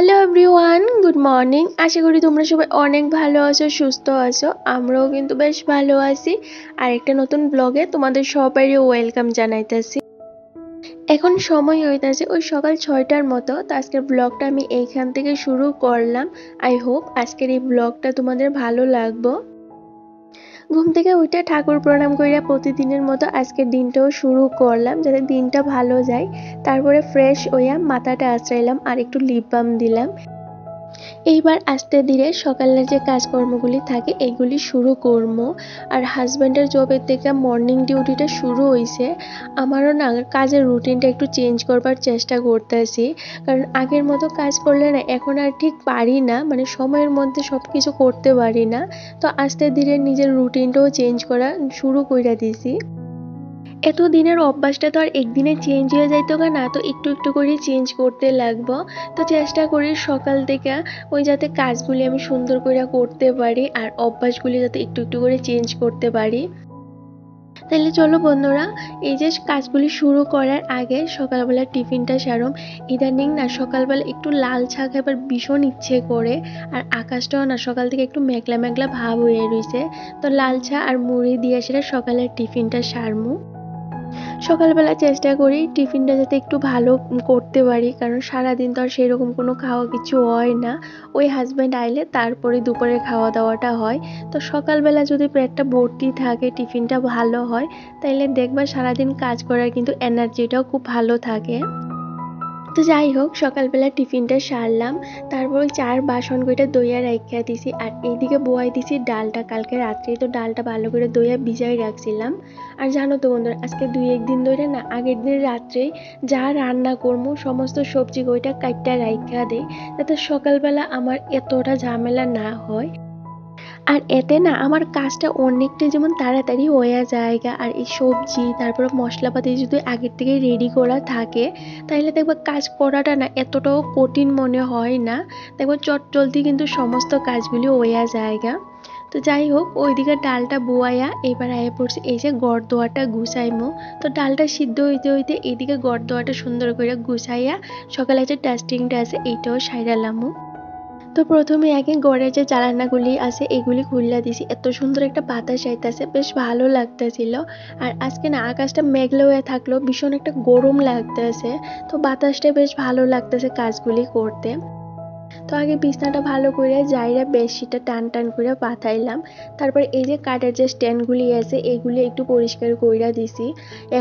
Hello everyone, good morning. আশা করি তোমরা সবাই অনেক ভালো আছো, সুস্থ আছো। আমরাও কিন্তু বেশ ভালো আছি। আর একটা নতুন ব্লগে তোমাদের সবারই ওয়েলকাম জানাইতেছি। এখন সময় হইতেছে ওই সকাল 6টার মতো। তো আজকের ব্লগটা আমি এইখান থেকে শুরু করলাম। আই হোপ আজকের এই ব্লগটা তোমাদের ভালো লাগবে। ঘুম থেকে উঠে ঠাকুর প্রণাম কইরা প্রতিদিনের মতো আজকের দিনটাও শুরু করলাম, যাতে দিনটা ভালো যায়। তারপরে ফ্রেশ হইয়া মাথাটা আঁচড়াইলাম আর একটু লিপ বাম দিলাম। এইবার আস্তে ধীরে সকালের যে কাজকর্মগুলি থাকে এগুলি শুরু করবো। আর হাজব্যান্ডের জবের থেকে মর্নিং ডিউটিটা শুরু হয়েছে। আমারও না কাজের রুটিনটা একটু চেঞ্জ করবার চেষ্টা করতেছি, কারণ আগের মতো কাজ করলে না এখন আর ঠিক পারি না, মানে সময়ের মধ্যে সব কিছু করতে পারি না। তো আস্তে ধীরে নিজের রুটিনটাও চেঞ্জ করা শুরু করে দিছি। এত দিনের অভ্যাসটা তো আর একদিনে চেঞ্জ হয়ে যাইতো না, তো একটু একটু করে চেঞ্জ করতে লাগবো। তো চেষ্টা করি সকাল থেকে ওই যাতে কাজগুলি আমি সুন্দর করে করতে পারি আর অভ্যাসগুলি যাতে একটু একটু করে চেঞ্জ করতে পারি। তাহলে চলো বন্ধুরা, এই যে কাজগুলি শুরু করার আগে সকালবেলা টিফিনটা সারম। ইদানিং না সকালবেলা একটু লাল চা খাবার ভীষণ ইচ্ছে করে। আর আকাশটাও না সকাল থেকে একটু মেঘলা মেঘলা ভাব হয়ে রয়েছে। তো লাল চা আর মুড়ি দিয়ে সেটা সকালের টিফিনটা সারমু। সকালবেলা চেষ্টা করি টিফিনটা যাতে একটু ভালো করতে পারি, কারণ সারাদিন তো আর সেরকম কোনো খাওয়া কিছু হয় না। ওই হাজব্যান্ড আইলে তারপরে দুপুরে খাওয়া দাওয়াটা হয়। তো সকালবেলা যদি পেটটা ভর্তি থাকে, টিফিনটা ভালো হয়, তাইলে দেখবা সারাদিন কাজ করার কিন্তু এনার্জিটাও খুব ভালো থাকে। তো যাই হোক, সকালবেলা টিফিনটা সারলাম। তারপর ওই চার বাসন কইটা দইয়া রাইখা দিছি। আর এইদিকে বয়াই দিছি ডালটা। কালকে রাত্রেই তো ডালটা ভালো করে দইয়া ভিজাই রাখছিলাম। আর জানো তো বন্ধুরা, আজকে 2-1 দিন ধরে না আগের দিন রাত্রেই যা রান্না করবো সমস্ত সবজি কইটা কাইটটা রাইখা দেই, যাতে সকালবেলা আমার এতটা ঝামেলা না হয়। আর এতে না আমার কাজটা অনেকটাই যেমন তাড়াতাড়ি হয়ে যায়গা। আর এই সবজি তারপরে মশলাপাতি যদি আগের থেকে রেডি করা থাকে, তাইলে দেখবা কাজ করাটা না এতটাও কঠিন মনে হয় না। দেখবা চটজলদি কিন্তু সমস্ত কাজগুলি হয়ে যায়গা। তো যাই হোক, ওইদিকে ডালটা বুয়াইয়া এবার আয়া পড়ছি এই যে গড়দোয়াটা গুছাইমো। তো ডালটা সিদ্ধ হইতে হইতে এইদিকে গড়দোয়াটা সুন্দর করে গুছাইয়া সকালে যে ডাস্টিংটা আছে এইটাও সাইরালামু। তো প্রথমে আগে ঘরের যে জানালাগুলি আছে এগুলি খুললা দিছি। এত সুন্দর একটা বাতাস আইতাছে, বেশ ভালো লাগতেছিল। আর আজকে না আকাশটা মেঘলা হয়ে থাকলেও ভীষণ একটা গরম লাগতেছে। তো বাতাসটা বেশ ভালো লাগতেছে কাজগুলি করতে। তো আগে বিছনাটা ভালো করে জাইরা বেডশিটটা টান টান করে পাতাইলাম। তারপর এই যে কাঠের যে স্ট্যান্ডগুলি আছে এগুলি একটু পরিষ্কার কইরা দিছি।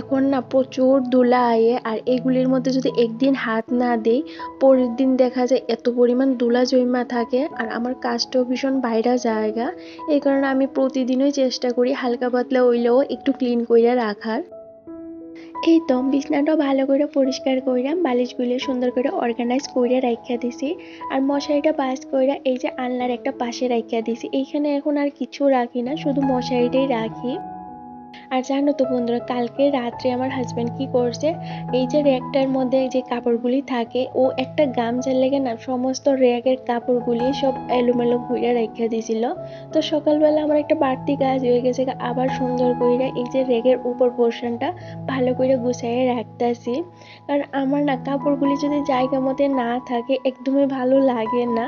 এখন না প্রচুর ধুলা আয়ে, আর এগুলির মধ্যে যদি একদিন হাত না দেই, পরের দিন দেখা যায় এত পরিমাণ ধুলা জমা থাকে। আর আমার কাজটাও ভীষণ বাইরে জায়গা। এই কারণে আমি প্রতিদিনই চেষ্টা করি হালকা পাতলা হইলেও একটু ক্লিন কইরা রাখার। এই তো বিছনাটা ভালো করে পরিষ্কার কইরা বালিশগুলো সুন্দর করে অর্গানাইজ কইরা রাইখা দিছি। আর মশারিটা পাস কইরা এই যে আলনার একটা পাশে রাইখা দিছি। এইখানে এখন আর কিছু রাখি না, শুধু মশারিটাই রাখি। আর জানো তো বন্ধুরা, কালকে রাত্রে আমার হাজব্যান্ড কি করছে, এই যে র্যাকটার মধ্যে যে কাপড়গুলি থাকে ও একটা গামছার লেগে না সমস্ত র্যাকের কাপড়গুলি সব এলোমেলো ঘুরে রেখে দিছিল। তো সকালবেলা আমার একটা বাড়তি কাজ হয়ে গেছে, আবার সুন্দর করে এই যে র্যাকের উপর পোর্শনটা ভালো করে গুছাইয়ে রাখতেছি। কারণ আমার না কাপড়গুলি যদি জায়গা মতো না থাকে একদমই ভালো লাগে না।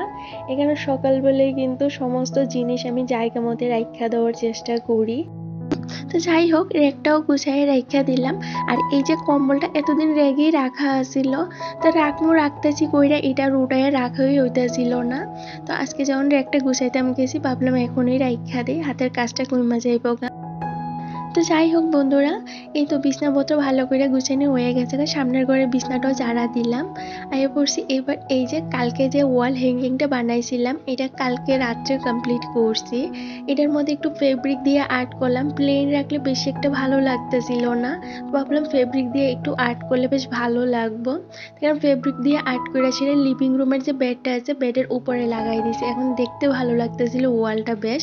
এখানে সকালবেলায় কিন্তু সমস্ত জিনিস আমি জায়গা মতো রাখা দেওয়ার চেষ্টা করি। তো যাই হোক, রেকটাও গুছাইয়ে রাইখা দিলাম। আর এই যে কম্বলটা এতদিন রেগেই রাখা আছিল, তো রাখতেছি কইরা এটা উঠাইয়া রাখাই হইতেছিল না। তো আজকে যখন রেকটা গুছাইতে আমি গেছি, ভাবলাম এখনই রাইখা দিই, হাতের কাজটা কইমা যাইব গা। তো যাই হোক বন্ধুরা, এই তো বিছনাপত্র ভালো করে গুছানো হয়ে গেছে। সামনের ঘরে বিছনাটাও ঝাড়া দিলাম। আইয়া পড়ছি এবার এই যে কালকে যে ওয়াল হ্যাঙ্গিংটা বানাইছিলাম, এটা কালকে রাত্রে কমপ্লিট করছি। এটার মধ্যে একটু ফেব্রিক দিয়ে আর্ট করলাম। প্লেন রাখলে বেশি একটা ভালো লাগতেছিল না, তো ভাবলাম ফেব্রিক দিয়ে একটু আর্ট করলে বেশ ভালো লাগবো। কারণ ফেব্রিক দিয়ে আর্ট করে সেটা লিভিং রুমের যে বেডটা আছে বেডের উপরে লাগাই দিয়েছি। এখন দেখতে ভালো লাগতেছিল ওয়ালটা বেশ।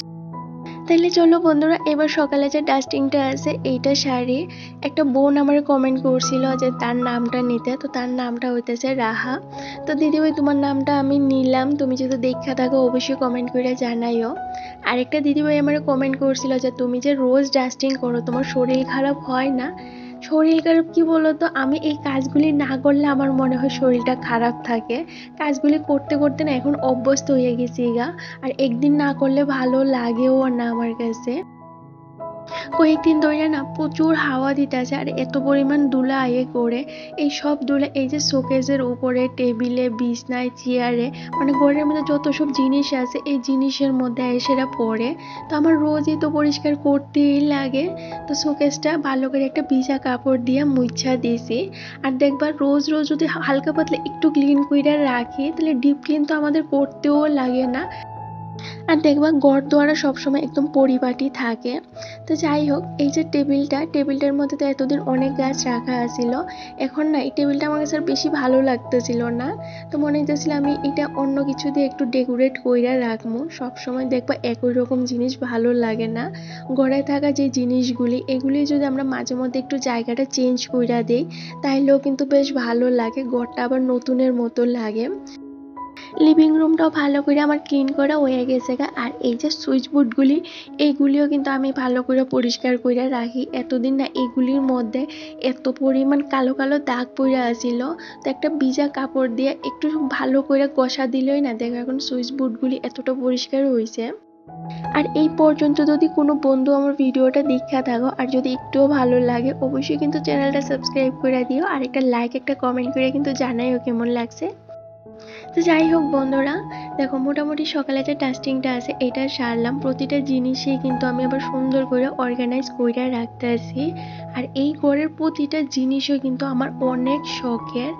তাইলে চলো বন্ধুরা, এবার সকালে যে ডাস্টিংটা আছে এইটা সারি। একটা বোন আমার কমেন্ট করছিল যে তার নামটা নিতে, তো তার নামটা হইতেছে রাহা। তো দিদিভাই তোমার নামটা আমি নিলাম, তুমি যদি দেখা থাকো অবশ্যই কমেন্ট করে জানাইও। আরেকটা দিদিভাই আমার কমেন্ট করছিল যে তুমি যে রোজ ডাস্টিং করো তোমার শরীর খারাপ হয় না? শরীর খারাপ কি বলতো, আমি এই কাজগুলি না করলে আমার মনে হয় শরীরটা খারাপ থাকে। কাজগুলি করতে করতে না এখন অভ্যস্ত হয়ে গেছি গা। আর একদিন না করলে ভালো লাগেও না আমার কাছে। কয়েকদিন ধরে না প্রচুর হাওয়া দিতেছে আর এত পরিমাণ ধুলা আয়ে করে। এই সব ধুলা এই যে শোকেসের উপরে, টেবিলে, বিছনায়, চেয়ারে, মানে ঘরের মধ্যে যত সব জিনিস আছে এই জিনিসের মধ্যে এসেরা পড়ে। তো আমার রোজই তো পরিষ্কার করতেই লাগে। তো শোকেসটা ভালো করে একটা ভিজা কাপড় দিয়ে মুছা দিয়েছি। আর দেখবার রোজ রোজ যদি হালকা পাতলা একটু ক্লিন করে রাখি তাহলে ডিপ ক্লিন তো আমাদের করতেও লাগে না। আর দেখবা ঘরদোয়ারা সবসময় একদম পরিপাটি থাকে। তো যাই হোক, এই যে টেবিলটার মধ্যে তো এতদিন অনেক গাছ রাখা আছিল। এখন না এই টেবিলটা আমার কাছে আর বেশি ভালো লাগতেছিল না। তো মনে হইতেছিল আমি এটা অন্য কিছু দিয়ে একটু ডেকোরেট কইরা রাখবো। সবসময় দেখবা একই রকম জিনিস ভালো লাগে না। ঘরে থাকা যে জিনিসগুলি এগুলি যদি আমরা মাঝে মধ্যে একটু জায়গাটা চেঞ্জ কইরা দেই তাইলেও কিন্তু বেশ ভালো লাগে, ঘরটা আবার নতুনের মতো লাগে। লিভিং রুমটাও ভালো করে আমার ক্লিন করা হয়ে গেছে গা। আর এই যে সুইচ বোর্ডগুলি এইগুলিও কিন্তু আমি ভালো করে পরিষ্কার করে রাখি। এতদিন না এগুলির মধ্যে এত পরিমাণ কালো কালো দাগ পড়ে আছিল। তো একটা ভিজা কাপড় দিয়ে একটু ভালো করে ঘষা দিলেই না দেখো এখন সুইচ বোর্ডগুলি এতটা পরিষ্কার হয়েছে। আর এই পর্যন্ত যদি কোনো বন্ধু আমার ভিডিওটা দেখা থাকো আর যদি একটুও ভালো লাগে অবশ্যই কিন্তু চ্যানেলটা সাবস্ক্রাইব করে দিও আর একটা লাইক একটা কমেন্ট করে কিন্তু জানাইও কেমন লাগছে। তো যাই হোক বন্ধুরা, দেখো মোটামুটি সকালে যে ডাস্টিংটা আছে এটা সারলাম। প্রতিটা জিনিসই কিন্তু আমি আবার সুন্দর করে অর্গানাইজ করে রাখতে আছি। আর এই ঘরের প্রতিটা জিনিসও কিন্তু আমার অনেক শখের।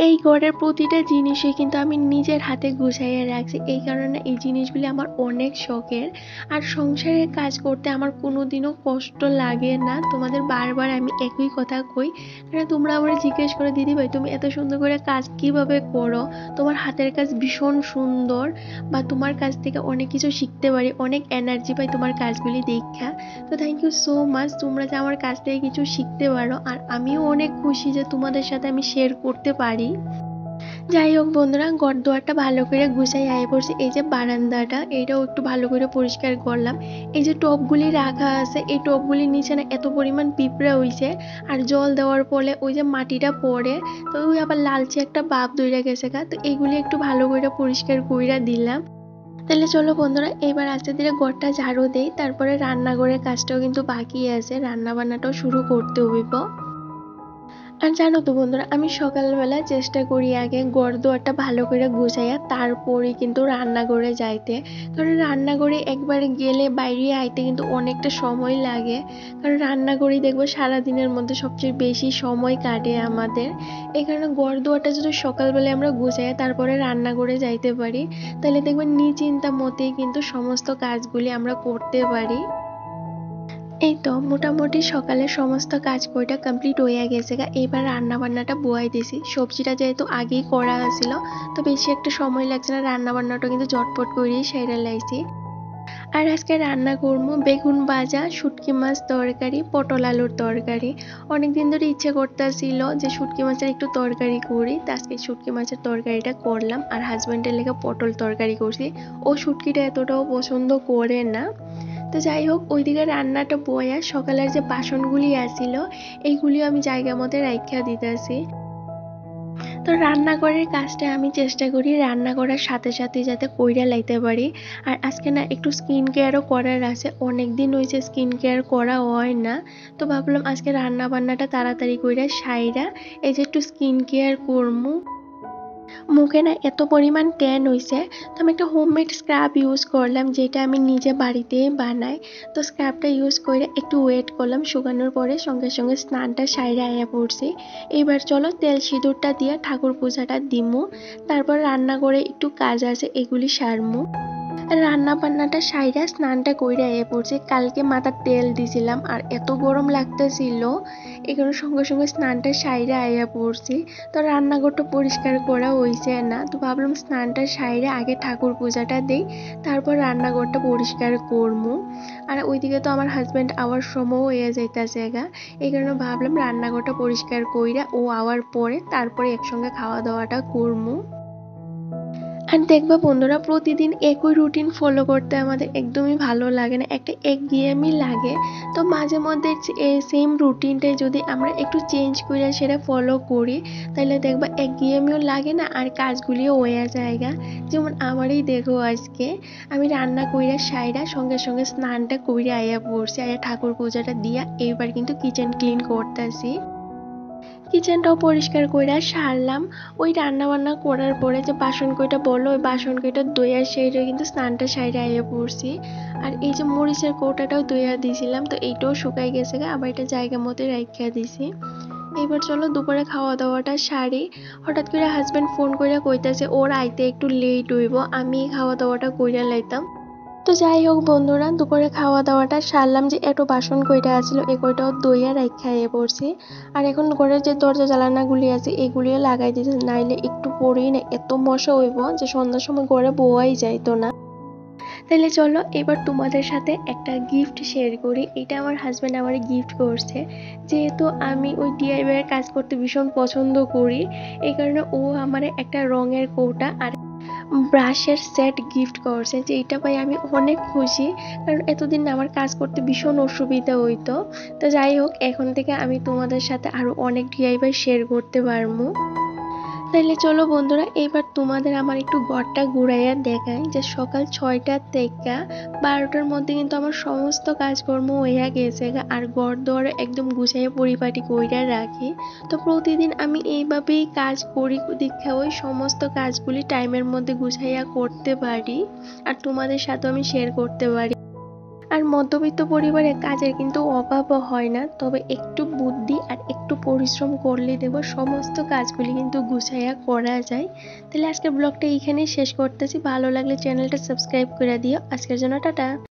এই ঘরের প্রতিটা জিনিসই কিন্তু আমি নিজের হাতে গুছাইয়া রাখছি। এই কারণে এই জিনিসগুলি আমার অনেক শখের। আর সংসারের কাজ করতে আমার কোনোদিনও কষ্ট লাগে না। তোমাদের বারবার আমি একই কথা কই, কারণ তোমরা আমার জিজ্ঞেস করো দিদি ভাই তুমি এত সুন্দর করে কাজ কিভাবে করো, তোমার হাতের কাজ ভীষণ সুন্দর, বা তোমার কাছ থেকে অনেক কিছু শিখতে পারি, অনেক এনার্জি পাই তোমার কাজগুলি দেখা। তো থ্যাংক ইউ সো মাচ, তোমরা যে আমার কাছ থেকে কিছু শিখতে পারো আর আমিও অনেক খুশি যে তোমাদের সাথে আমি শেয়ার করতে পারি। যাই হোক বন্ধুরা, ঘরদোয়ারটা ভালো করে গুছাই আয় পড়ছি। এই যে বারান্দাটা এইটাও একটু ভালো করে পরিষ্কার করলাম। এই যে টবগুলি রাখা আছে এই টবগুলির নিচে না এত পরিমাণ পিঁপড়া হইছে। আর জল দেওয়ার ফলে ওই যে মাটিটা পড়ে, তো ওই আবার লালচে একটা ভাব ধইরা গেছে গা। তো এইগুলি একটু ভালো করে পরিষ্কার কইরা দিলাম। তাহলে চলো বন্ধুরা এবার আস্তে ধীরে ঘরটা ঝাড়ু দেই, তারপরে রান্নাঘরের কাজটাও কিন্তু বাকি আছে, রান্না বান্নাটাও শুরু করতে হইব। আর জানো তো বন্ধুরা, আমি সকালবেলা চেষ্টা করি আগে ঘরদোয়ারটা ভালো করে গুছাইয়া তারপরে কিন্তু রান্নাঘরে যাইতে। কারণ রান্নাঘরে একবারে গেলে বাইরে আইতে কিন্তু অনেকটা সময় লাগে। কারণ রান্নাঘরেই দেখবো সারাদিনের মধ্যে সবচেয়ে বেশি সময় কাটে আমাদের। এই কারণে ঘরদোয়ারটা যদি সকালবেলায় আমরা গুছাইয়া তারপরে রান্নাঘরে যাইতে পারি তাহলে দেখবেন নিশ্চিন্তা মতেই কিন্তু সমস্ত কাজগুলি আমরা করতে পারি। এই তো মোটামুটি সকালের সমস্ত কাজ কইটা কমপ্লিট হইয়া গেছে গা। এবার রান্না বান্নাটা বয়াই দিছি। সবজিটা যেহেতু আগেই করা হয়েছিল তো বেশি একটা সময় লাগছে না, রান্না বান্নাটা কিন্তু ঝটপট করেই সেরে লাইছি। আর আজকে রান্না করবো বেগুন ভাজা, শুটকি মাছ তরকারি, পটল আলুর তরকারি। অনেকদিন ধরে ইচ্ছে করতেছিল যে শুটকি মাছের একটু তরকারি করি, তো আজকে শুটকি মাছের তরকারিটা করলাম। আর হাজবেন্ডের লেগে পটল তরকারি করছি। ও শুটকিটা এতটাও পছন্দ করে না। তো যাই হোক, ওইদিকে রান্নাটা বয়া সকালের যে বাসনগুলি আসিল এইগুলিও আমি জায়গা মতো রাইখা দিতেছি। তো রান্নাঘরের কাজটা আমি চেষ্টা করি রান্না করার সাথে সাথে যাতে কইরা লাইতে পারি। আর আজকে না একটু স্কিন কেয়ারও করার আছে, অনেক দিন হয়েছে স্কিন কেয়ার করা হয় না। তো ভাবলাম আজকে রান্না বান্নাটা তাড়াতাড়ি কইরা সাইরা এই যে একটু স্কিন কেয়ার করবো। মুখে না এত পরিমাণ ট্যান হইছে, তো আমি একটা হোমমেড স্ক্রাব ইউজ করলাম যেটা আমি নিজে বাড়িতেই বানাই। তো স্ক্রাবটা ইউজ করে একটু ওয়েট করলাম, শুকানোর পরে সঙ্গে সঙ্গে স্নানটা সাইরে আয়া পড়ছি। এইবার চলো তেল সিঁদুরটা দিয়ে ঠাকুর পূজাটা দিমু, তারপর রান্না করে একটু কাজ আছে এগুলি সারমু। রান্না বান্নাটা সাইরা স্নানটা কইরা আইয়া পড়ছি। কালকে মাথার তেল দিছিলাম আর এত গরম লাগতেছিল, এখানে সঙ্গে সঙ্গে স্নানটা সাইরা আইয়া পড়ছি। তো রান্নাঘরটা পরিষ্কার করা হইছে না, তো ভাবলাম স্নানটা সাইরে আগে ঠাকুর পূজাটা দেই, তারপর রান্নাঘরটা পরিষ্কার করবো। আর ওইদিকে তো আমার হাজব্যান্ড আওয়ার সময় হয়ে যাইতেছে গা, এই কারণে ভাবলাম রান্নাঘরটা পরিষ্কার কইরা ও আওয়ার পরে তারপরে একসঙ্গে খাওয়া দাওয়াটা করবো। আর দেখবা বন্ধুরা, প্রতিদিন একই রুটিন ফলো করতে আমাদের একদমই ভালো লাগে না, একটা একঘেয়েমি লাগে। তো মাঝে মধ্যে সেম রুটিনটাই যদি আমরা একটু চেঞ্জ করে সেটা ফলো করি, তাহলে দেখবা একঘেয়েমিও লাগে না আর কাজগুলিও হয়ে যায়গা। যেমন আমারই দেখো, আজকে আমি রান্না কইরা সাইরা সঙ্গে সঙ্গে স্নানটা কইরা আয়া পড়ছি, আয়া ঠাকুর পূজাটা দিয়া এইবার কিন্তু কিচেন ক্লিন করতেছি। কিচেনটাও পরিষ্কার কইরা সারলাম। ওই রান্না বান্না করার পরে যে বাসন কইটা বললো, ওই বাসন কইটা ধুইয়া সেইটা কিন্তু স্নানটা সাইরা আইয়া পড়ছি। আর এই যে মরিচের কৌটাটাও ধুইয়া দিয়েছিলাম, তো এইটাও শুকাই গেছে, আবার এটা জায়গা মতো রাখিয়া দিছি। এবার চলো দুপুরে খাওয়া দাওয়াটা সারি। হঠাৎ করে হাজবেন্ড ফোন কইরা কইতাছে ওর আইতে একটু লেট হইব, আমি খাওয়া দাওয়াটা কইরা লাইতাম। তো যাই হোক বন্ধুরা, দুপুরে খাওয়া দাওয়াটা সারলাম। যে এটো বাসন কইটা আছিল এই কইটাও দইয়া রাইখা পড়ছি। আর এখন ঘরের যে দরজা জানালাগুলি আছে এগুলিও লাগাই দিতে, নাইলে একটু পরেই না এত মশা হইব যে সন্ধ্যার সময় ঘরে বওয়াই যাইতো না। তাইলে চলো এবার তোমাদের সাথে একটা গিফট শেয়ার করি। এটা আমার হাজব্যান্ড আমারে গিফট করছে। যেহেতু আমি ওই ডিআইওয়াই এর কাজ করতে ভীষণ পছন্দ করি, এই কারণে ও আমারে একটা রঙের কৌটা আর ব্রাশের সেট গিফট করছে, যে এইটা পাই আমি অনেক খুশি। কারণ এতদিন আমার কাজ করতে ভীষণ অসুবিধা হইতো। তো যাই হোক, এখন থেকে আমি তোমাদের সাথে আরো অনেক ডিআইওয়াই শেয়ার করতে পারবো। তাইলে চলো বন্ধুরা, এবার তোমাদের আমার একটু ঘরটা ঘুরাইয়া দেখাই। যে সকাল 6টার থেকে 12টার মধ্যে কিন্তু আমার সমস্ত কাজকর্ম হইয়া গেছে আর ঘর দোয়ারে একদম গুছাইয়া পরিপাটি কইরা রাখি। তো প্রতিদিন আমি এইভাবেই কাজ করি, দীক্ষা ওই সমস্ত কাজগুলি টাইমের মধ্যে গুছাইয়া করতে পারি আর তোমাদের সাথে আমি শেয়ার করতে পারি। আর মধ্যবিত্ত পরিবারে কাজের কিন্তু অভাবও হয় না, তবে একটু বুদ্ধি আর একটু পরিশ্রম করলে দেব সমস্ত কাজগুলি কিন্তু গুছাইয়া করা যায়। তাহলে আজকের ব্লগটা এইখানেই শেষ করতেছি। ভালো লাগলে চ্যানেলটা সাবস্ক্রাইব করে দিও। আজকের জন্য টাটা।